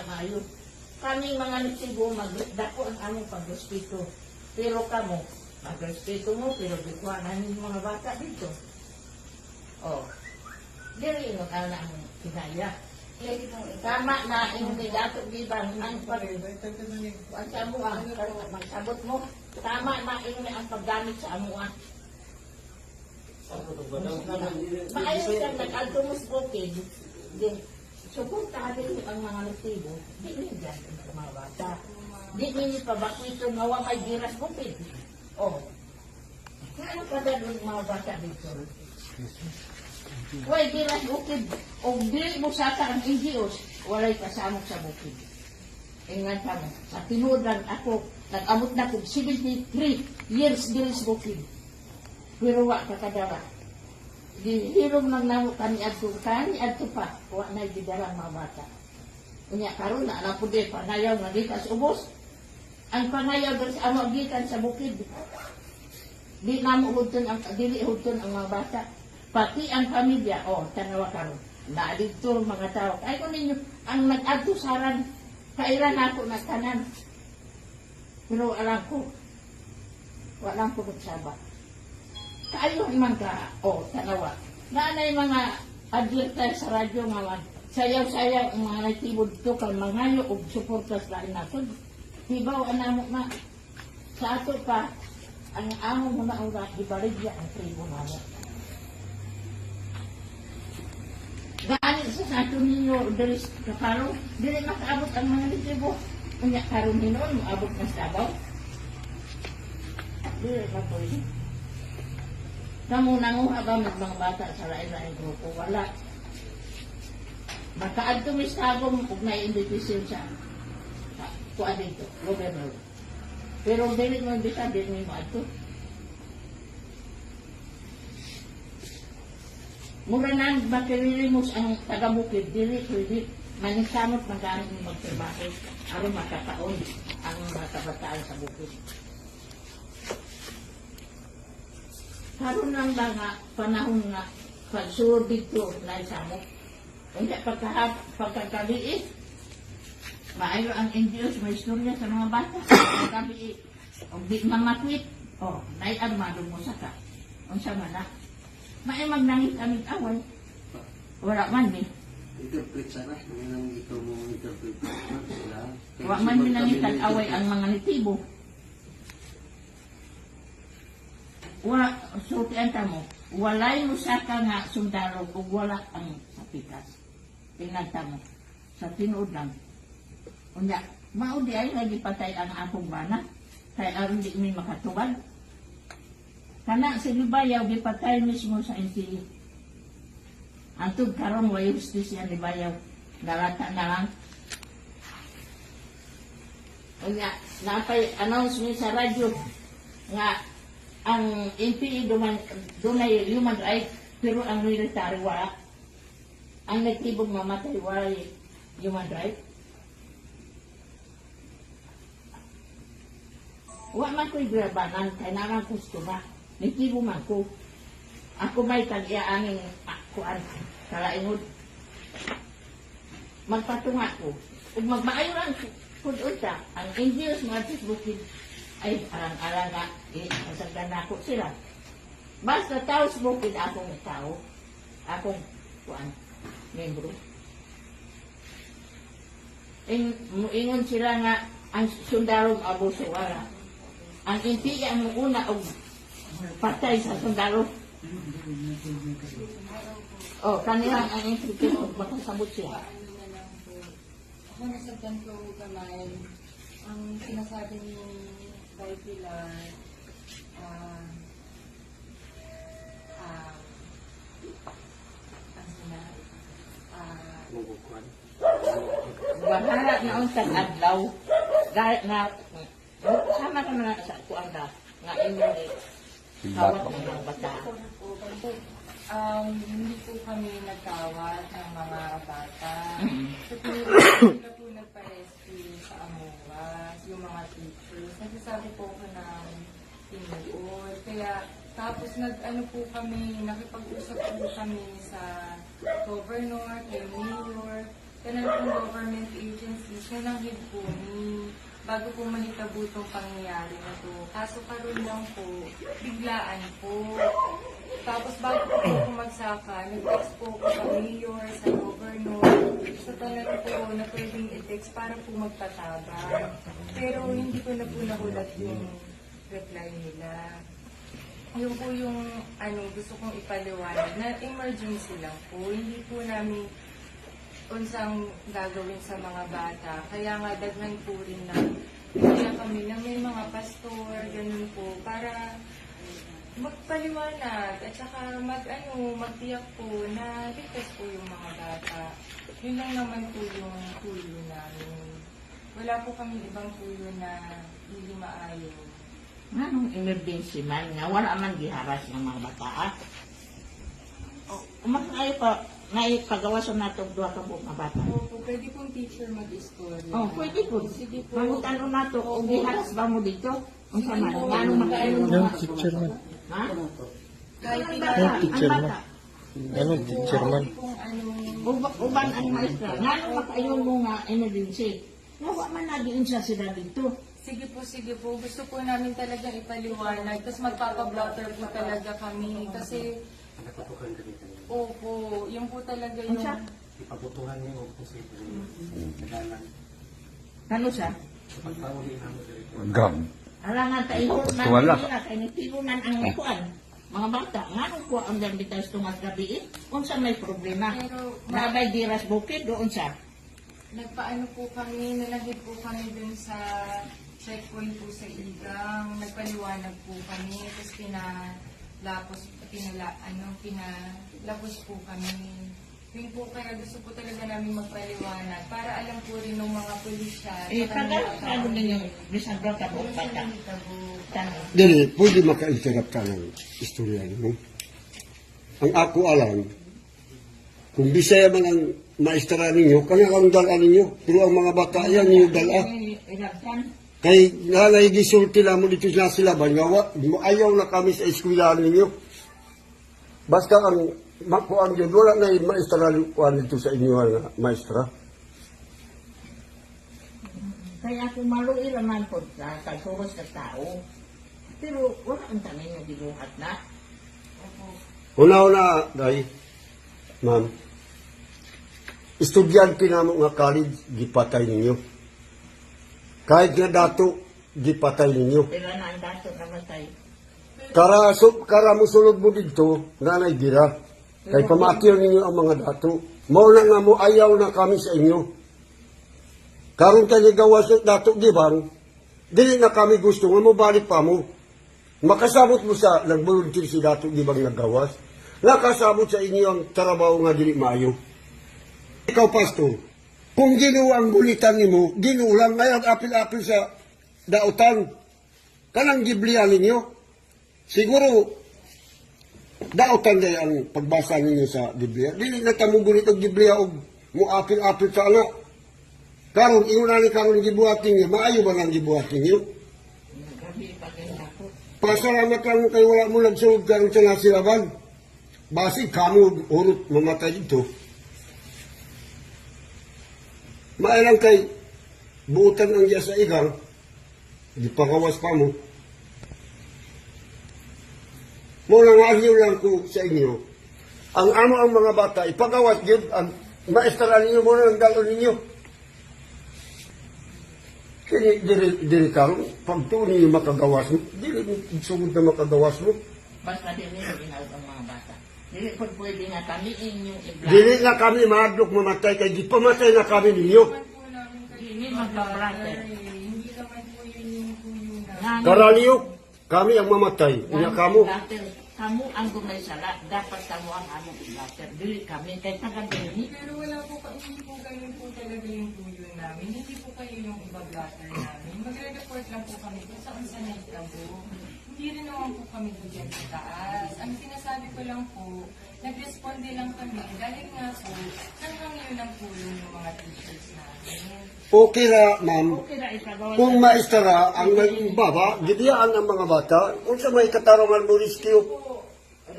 na maayo. Kami mga nagsibo, magdako ang among pag-respeto. Pero kamo, mag-respeto mo, pero bikuha na yung mga bata dito. Oh, diri mo ka na ang kinaya. Tama na hindi dato gibang ang sa amuan, magsabot mo. Tama na ini ang paggamit sa amuan. Maayon kang nag-alto mo sa bukid, suportahan ang mga nagtibo, di nila ang mga bata. Di nila pabakwito nga wa may giras bukid. Oh, ano pa doon mga bata dito? Way giras bukid, o dili mo sata ang NGOs, walay kasamok sa bukid. Ingat kami, sa tinudan ako, nag-amot na ko 73 years dili sa bukid. Pero wa kakadara. Dihirong nang namo kani adto pa, wa na gidala mga bata. Unya karon na ana pud panayaw nga gikas ubos. Ang panayaw diri sa amo gikan sa bukid. Di namo hudton ang dili hudton ang mga bata. Pati ang pamilya, tanawa karon. Na dito mga tao. Ay ko ninyo ang nag-adto saran kailan ako nagtanan. Pero alam ko, walang pugsaba. Kayo man ka, tanawa. Naanay mga advertise sa radyo nga sayaw-sayaw ang mga naitibod to kang mangayo o suportas lain nato. Hibaw anamo na sa ato pa ang amo mo na ura ibaligya ang tribo namo. Gaano sa ato ninyo diri kaparo, dili makaabot ang mga tribo. Unya karon hinon mo abot na sa Davao. Dili na pwede. Kamu nanguha ba mga bata sa lain-lain grupo? Wala. Makaadto misagom kung na-invitation sa kuha dito, gobernador. Pero dili mo imbita, dili mo adto. Mura na makirilimos ang taga-bukid, dili pwede. Manisamot magamit mo magtrabaho aron makataon ang mga kabataan sa bukid. Karon lang ba nga panahon nga pagsuod dito na isamo. Hindi pagkagabi maayo ang NGOs, may istorya sa mga bata. Pagkagabi o di mamatwit, nai armado mo saka. Unsa man na. May magnangit-angit away. Wala man ni. Interpret sana, nang ikaw mo interpret. Wala man minangitag away ang mga nitibo. Sultian mo, walay mo saka nga sundalo o wala ang sapikas. Tingnan mo, sa tinuod lang. Unya, maudi ay nagipatay ang akong bana, kaya aron di may makatubag. Kana sa Libayaw, gipatay mismo sa NTE. Antod karon way justisya ni Libayaw, galata na lang. Unya, napay announcement sa radyo, nga ang NPE dunay human rights, pero ang military wala. Ang nagtibog mamatay wala human rights. Wa man ko'y grabanan, kaya naman gusto ba. Nagtibog man ko. Ako may tag-iaaning kuan, kalaingod. Magpatunga ko. Ug magmaayo lang kung unta, ang NGOs mga tisbukid, ay arang-arang nga, masagdan na ako sila. Basta tao sa bukid akong tao, akong membro. Ingon sila nga, ang sundarong abuso wala. Ang NPE ang una og patay sa sundaro. Kanila ang NPE og makasabot siya. Ako nasagdan ko kamay, ang sinasabi ni Bay Pilar, Bahala na untang adlaw. Dahil nga, sama ka na sa kuan da, nga inyong kawat ng mga bata. Hindi po kami nagkawat ng mga bata. So, sila po nagpa-rescue sa Amoras, yung mga teachers. Nagsasabi po ko ng tinuod. Kaya, tapos nakipag-usap po kami sa governor, kay mayor, Kanan po government agencies na langhid po ni bago po mahitabo itong pangyayari na to. Kaso karoon lang po, biglaan po. Tapos bago po kumagsaka, nag-text po ko sa mayor, sa governor, sa talaga po na pwedeng i-text para po magpatabang. Pero hindi ko na po nahulat yung reply nila. Yung po yung gusto kong ipaliwanag na emergency lang po. Hindi po namin unsang gagawin sa mga bata. Kaya nga daghan po rin na kaya kami na may mga pastor, ganun po, para magpaliwanag at saka magtiyak po na ligtas po yung mga bata. Yun lang naman po yung tuyo namin. Wala po kami ibang tuyo na hindi maayon. Anong emergency man nga, wala man giharas ng mga bata, ah? Umakaayo pa, naipagawasan na itong duha ka mga bata. Opo, pwede pong teacher mag-istorya. Oh, pwede po. Sige po. Mangutano na ito, kung giharas ba mo dito? Ang sama, Sige po. anong makaayo ng Yung mga teacher man. ha? Kahit Ang ilan bata, Yung teacher ang man. bata. Ano, teacher man? kung Uban ang maestra, nga nung makaayon mo nga emergency. Nawa man nagiin siya sila dito. Sige po. Gusto po namin talagang ipaliwanag. Tapos magpapablotter po talaga kami. Kasi, Nakatukan kami kanina. opo, yung po talaga Ano yung... siya? Ipabutuhan niyo kung sa ito. Nagalan. Ano siya? Sa pagpawali namin dito. Gam. Alangan tayo na Wala. nila kay nagtilunan ang kuan. Mga bata, nga nung kuha ang gambitas tungas gabi, unsa may problema. Pero, Nabay diras bukid doon siya. nagpaano po kami, nalagid po kami dun sa checkpoint po sa Igang. Nagpaliwanag po kami. Tapos pinalapos po kami. Yun po kaya gusto po talaga namin magpaliwanag para alam po rin ng mga pulisya. Tagal ninyo, bisan doon ka buong bata. Tanong. Dili, pwede maka-interrupt ka ng istorya mo. Ang ako alam, kung Bisaya man ang maestra ninyo, kanya kang dala ninyo. Pero ang mga bata yan, ninyo dala. Ilagyan. Kay nanay gisulti lang mo dito sa silaban, nga ayaw na kami sa eskwela ninyo. Basta ang makuan yun, wala na yung maestra dito sa inyo nga maestra. Kaya ako maluwi naman po sa kalsuros ng tao. Pero wala ang tanin yung binuhat na. Una-una, day, ma'am, estudyante namo nga college, gipatay ninyo. Kahit nga dato, gipatay ninyo. Pero na ang dato namatay. Kara musulod mo dito, nanay gira. Kay pamakil ninyo ang mga dato. Mauna nga mo, ayaw na kami sa inyo. Karon tayo gawa sa dato gibang, dili na kami gusto nga mo balik pa mo. Makasabot mo sa nagbolunteer si dato gibang nagawas. Nakasabot sa inyo ang trabaho nga dili maayo. Ikaw, pastor, kung Ginoo ang bulitan nimo, Ginoo lang ngayon apil-apil sa dautan. Kanang Biblia ninyo. Siguro, dautan day ang pagbasa ninyo sa Biblia. Dili na tamo gulit ang Biblia o muapil-apil sa anak. Karon ingon ni karon gibuhat ninyo, maayo ba nang gibuhat ninyo? Grabe pagkain ako. Pasalamat lang kay wala mo nagsulod karon sa nasilaban. Basig kamo urot mamatay dito. Mailang kay buutan ang iya sa igang, di pagawas pa mo. Mula nga aliw lang ko sa inyo, ang amo ang mga bata, ipagawas yun, ang maestra ninyo muna ang dalo ninyo. Kaya diri karon, pag ito ninyo makagawas mo, dili sumod na makagawas mo. Basta din nila ginawag ang mga bata. Dili po pwede nga kami inyong i-block. Dili na kami mahadlok mamatay, kay di pamatay na kami ninyo. naman po namin kayo Hindi magpa-brother. Hindi naman po yun yung tuyo na. Karaliyok, kami ang mamatay, ina kamo. Kamu ang gumaysala, dapat kamu ang among i-blatter. Dili kami, kahit taga-dili. Pero wala po, hindi po ganun po talaga yung tuyo namin. Hindi po kayo yung iba-blatter namin. Magre-report lang po kami kung saan sa naitabo. Hindi rin naman po kami dyan sa taas. Ang sinasabi ko lang po, nag-responde lang kami dahil nga po, nanghangyo ng tulong ng mga teachers namin. Okay na, ma'am. Okay na ipagawa. Kung maestra ang baba, gidiyaan ang mga bata, kung sa may katarungan mo rescue,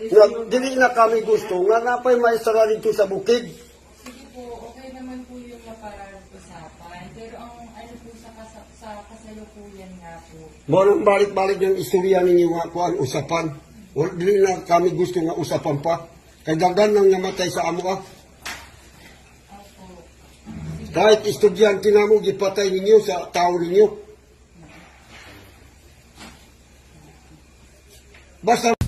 nga, dili na kami gusto, nga napay maestra dito sa bukid. Sige po, okay naman po yung kasalukuyan nga po. Mo nang balik-balik ng istorya ninyo nga kuan usapan. O dili na kami gusto nga usapan pa. Kay daghan nang namatay sa amo ah. Opo. Kahit estudyante na mo gipatay ninyo sa tao ninyo. Basta